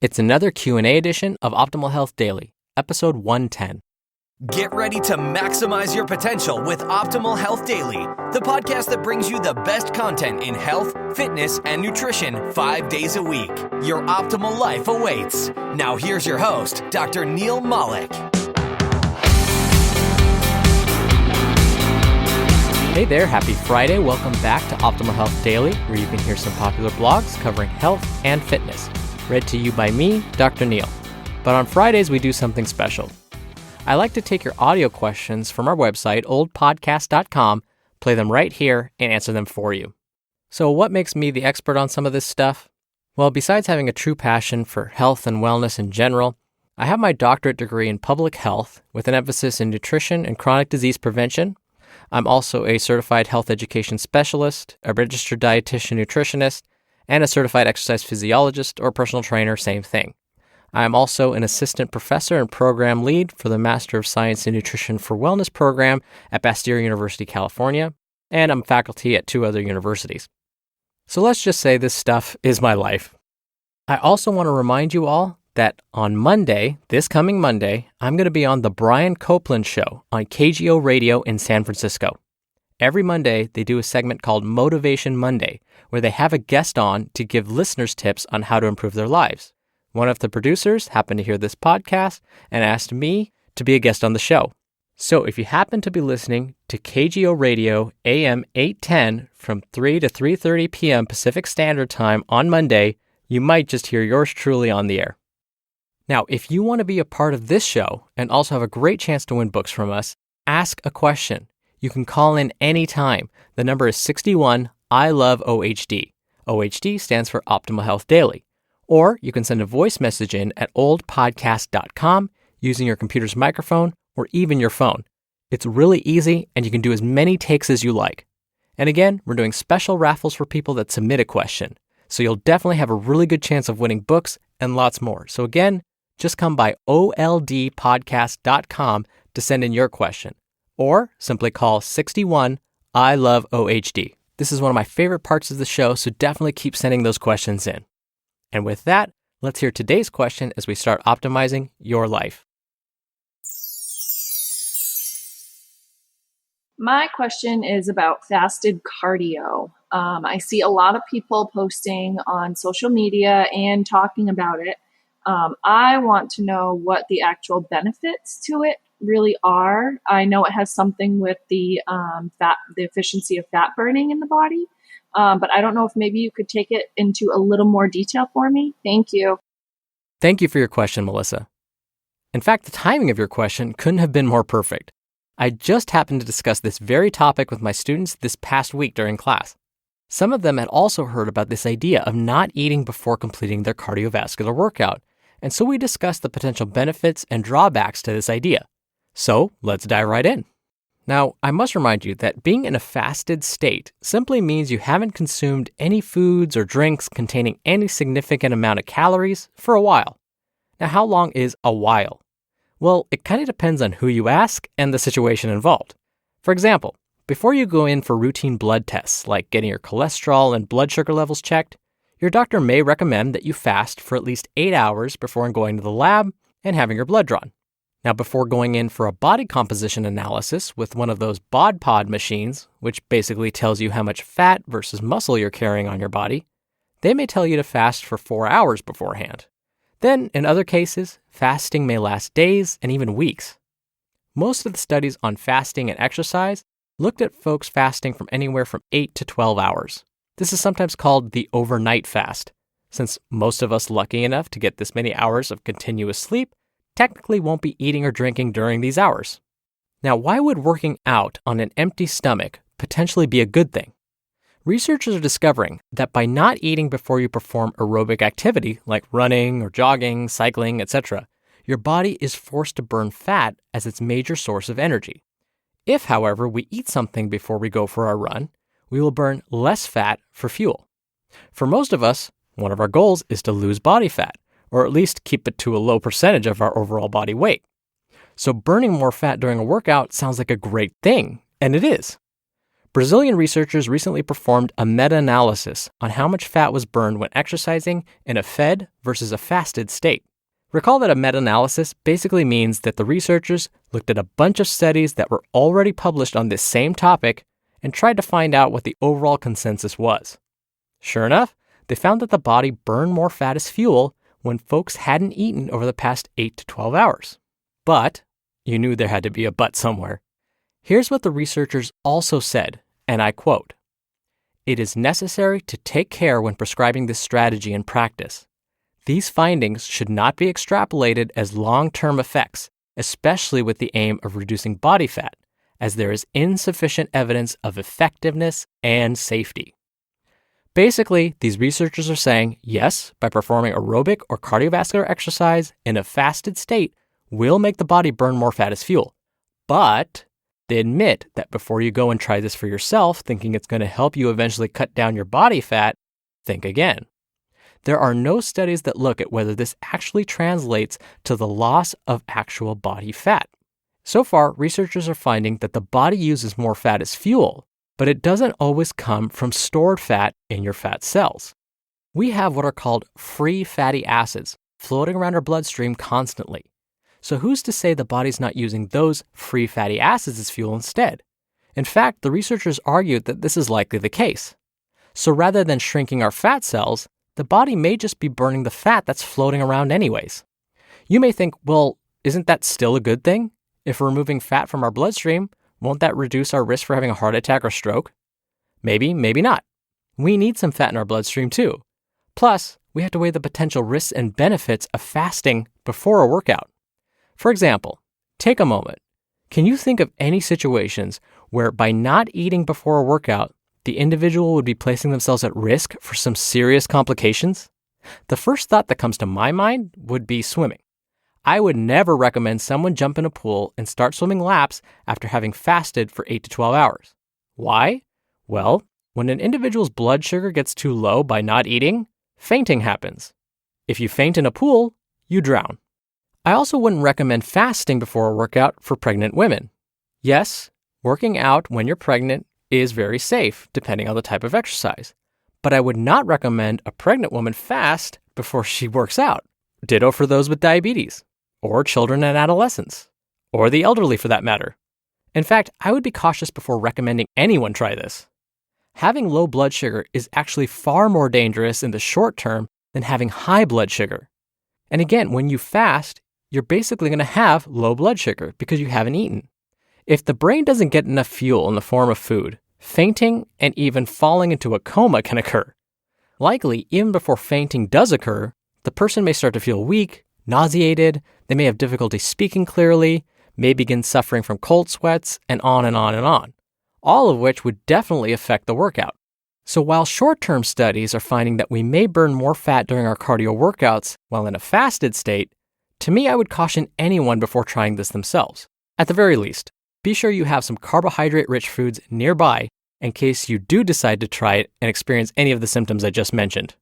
It's another Q&A edition of Optimal Health Daily, episode 110. Get ready to maximize your potential with Optimal Health Daily, the podcast that brings you the best content in health, fitness, and nutrition 5 days a week. Your optimal life awaits. Now here's your host, Dr. Neal Malik. Hey there, happy Friday. Welcome back to Optimal Health Daily, where you can hear some popular blogs covering health and fitness. Read to you by me, Dr. Neal. But on Fridays, we do something special. I like to take your audio questions from our website, oldpodcast.com, play them right here, and answer them for you. So what makes me the expert on some of this stuff? Well, besides having a true passion for health and wellness in general, I have my doctorate degree in public health with an emphasis in nutrition and chronic disease prevention. I'm also a certified health education specialist, a registered dietitian nutritionist, and a certified exercise physiologist or personal trainer, same thing. I am also an assistant professor and program lead for the Master of Science in Nutrition for Wellness program at Bastyr University, California, and I'm faculty at 2 other universities. So let's just say this stuff is my life. I also want to remind you all that on Monday, this coming Monday, I'm going to be on the Brian Copeland Show on KGO Radio in San Francisco. Every Monday, they do a segment called Motivation Monday, where they have a guest on to give listeners tips on how to improve their lives. One of the producers happened to hear this podcast and asked me to be a guest on the show. So if you happen to be listening to KGO Radio AM 810 from 3 to 3:30 p.m. Pacific Standard Time on Monday, you might just hear yours truly on the air. Now, if you want to be a part of this show and also have a great chance to win books from us, ask a question. You can call in anytime. The number is 61 I love OHD. OHD stands for Optimal Health Daily. Or you can send a voice message in at oldpodcast.com using your computer's microphone or even your phone. It's really easy and you can do as many takes as you like. And again, we're doing special raffles for people that submit a question. So you'll definitely have a really good chance of winning books and lots more. So again, just come by oldpodcast.com to send in your question. Or simply call 61 I love OHD. This is one of my favorite parts of the show, so definitely keep sending those questions in. And with that, let's hear today's question as we start optimizing your life. My question is about fasted cardio. I see a lot of people posting on social media and talking about it. I want to know what the actual benefits to it really are. I know it has something with the efficiency of fat burning in the body, but I don't know if maybe you could take it into a little more detail for me. Thank you. Thank you for your question, Melissa. In fact, the timing of your question couldn't have been more perfect. I just happened to discuss this very topic with my students this past week during class. Some of them had also heard about this idea of not eating before completing their cardiovascular workout, and so we discussed the potential benefits and drawbacks to this idea. So let's dive right in. Now, I must remind you that being in a fasted state simply means you haven't consumed any foods or drinks containing any significant amount of calories for a while. Now, how long is a while? Well, it kind of depends on who you ask and the situation involved. For example, before you go in for routine blood tests like getting your cholesterol and blood sugar levels checked, your doctor may recommend that you fast for at least 8 hours before going to the lab and having your blood drawn. Now, before going in for a body composition analysis with one of those bod pod machines, which basically tells you how much fat versus muscle you're carrying on your body, they may tell you to fast for 4 hours beforehand. Then, in other cases, fasting may last days and even weeks. Most of the studies on fasting and exercise looked at folks fasting from anywhere from 8 to 12 hours. This is sometimes called the overnight fast, since most of us lucky enough to get this many hours of continuous sleep technically won't be eating or drinking during these hours. Now, why would working out on an empty stomach potentially be a good thing? Researchers are discovering that by not eating before you perform aerobic activity like running or jogging, cycling, etc., your body is forced to burn fat as its major source of energy. If, however, we eat something before we go for our run, we will burn less fat for fuel. For most of us, one of our goals is to lose body fat, or at least keep it to a low percentage of our overall body weight. So burning more fat during a workout sounds like a great thing, and it is. Brazilian researchers recently performed a meta-analysis on how much fat was burned when exercising in a fed versus a fasted state. Recall that a meta-analysis basically means that the researchers looked at a bunch of studies that were already published on this same topic and tried to find out what the overall consensus was. Sure enough, they found that the body burned more fat as fuel when folks hadn't eaten over the past 8 to 12 hours. But, you knew there had to be a but somewhere. Here's what the researchers also said, and I quote, "It is necessary to take care when prescribing this strategy in practice. These findings should not be extrapolated as long-term effects, especially with the aim of reducing body fat, as there is insufficient evidence of effectiveness and safety." Basically, these researchers are saying, yes, by performing aerobic or cardiovascular exercise in a fasted state will make the body burn more fat as fuel. But they admit that before you go and try this for yourself, thinking it's going to help you eventually cut down your body fat, think again. There are no studies that look at whether this actually translates to the loss of actual body fat. So far, researchers are finding that the body uses more fat as fuel, but it doesn't always come from stored fat in your fat cells. We have what are called free fatty acids floating around our bloodstream constantly. So who's to say the body's not using those free fatty acids as fuel instead? In fact, the researchers argued that this is likely the case. So rather than shrinking our fat cells, the body may just be burning the fat that's floating around anyways. You may think, well, isn't that still a good thing? If we're removing fat from our bloodstream, won't that reduce our risk for having a heart attack or stroke? Maybe, maybe not. We need some fat in our bloodstream too. Plus, we have to weigh the potential risks and benefits of fasting before a workout. For example, take a moment. Can you think of any situations where by not eating before a workout, the individual would be placing themselves at risk for some serious complications? The first thought that comes to my mind would be swimming. I would never recommend someone jump in a pool and start swimming laps after having fasted for 8 to 12 hours. Why? Well, when an individual's blood sugar gets too low by not eating, fainting happens. If you faint in a pool, you drown. I also wouldn't recommend fasting before a workout for pregnant women. Yes, working out when you're pregnant is very safe, depending on the type of exercise. But I would not recommend a pregnant woman fast before she works out. Ditto for those with diabetes, or children and adolescents, or the elderly for that matter. In fact, I would be cautious before recommending anyone try this. Having low blood sugar is actually far more dangerous in the short term than having high blood sugar. And again, when you fast, you're basically going to have low blood sugar because you haven't eaten. If the brain doesn't get enough fuel in the form of food, fainting and even falling into a coma can occur. Likely, even before fainting does occur, the person may start to feel weak, nauseated, they may have difficulty speaking clearly, may begin suffering from cold sweats, and on and on and on, all of which would definitely affect the workout. So while short-term studies are finding that we may burn more fat during our cardio workouts while in a fasted state, to me, I would caution anyone before trying this themselves. At the very least, be sure you have some carbohydrate-rich foods nearby in case you do decide to try it and experience any of the symptoms I just mentioned.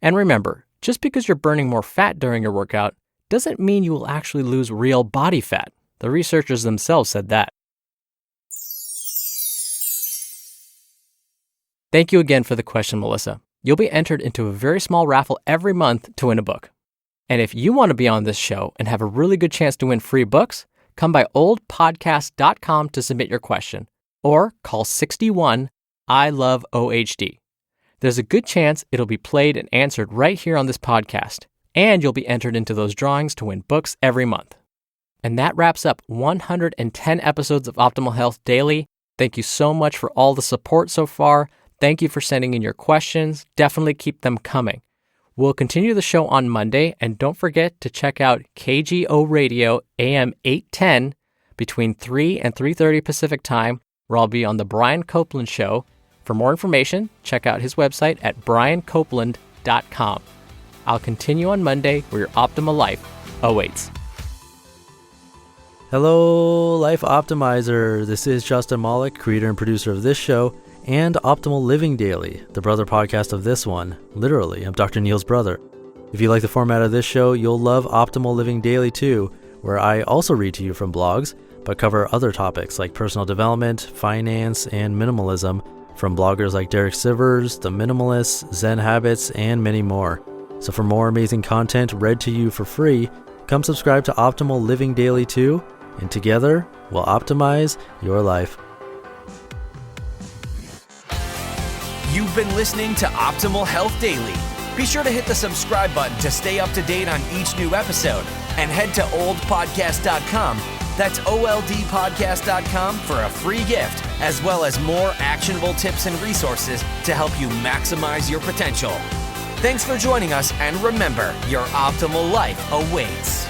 And remember, just because you're burning more fat during your workout doesn't mean you will actually lose real body fat. The researchers themselves said that. Thank you again for the question, Melissa. You'll be entered into a very small raffle every month to win a book. And if you want to be on this show and have a really good chance to win free books, come by oldpodcast.com to submit your question, or call 61 I Love OHD. There's a good chance it'll be played and answered right here on this podcast, and you'll be entered into those drawings to win books every month. And that wraps up 110 episodes of Optimal Health Daily. Thank you so much for all the support so far. Thank you for sending in your questions. Definitely keep them coming. We'll continue the show on Monday, and don't forget to check out KGO Radio AM 810 between 3 and 3:30 Pacific Time, where I'll be on The Brian Copeland Show. For more information, check out his website at briancopeland.com. I'll continue on Monday where your optimal life awaits. Hello, Life Optimizer. This is Justin Malik, creator and producer of this show and Optimal Living Daily, the brother podcast of this one. Literally, I'm Dr. Neal's brother. If you like the format of this show, you'll love Optimal Living Daily too, where I also read to you from blogs but cover other topics like personal development, finance, and minimalism from bloggers like Derek Sivers, The Minimalists, Zen Habits, and many more. So for more amazing content read to you for free, come subscribe to Optimal Living Daily too, and together we'll optimize your life. You've been listening to Optimal Health Daily. Be sure to hit the subscribe button to stay up to date on each new episode, and head to oldpodcast.com. That's oldpodcast.com for a free gift, as well as more actionable tips and resources to help you maximize your potential. Thanks for joining us, and remember, your optimal life awaits.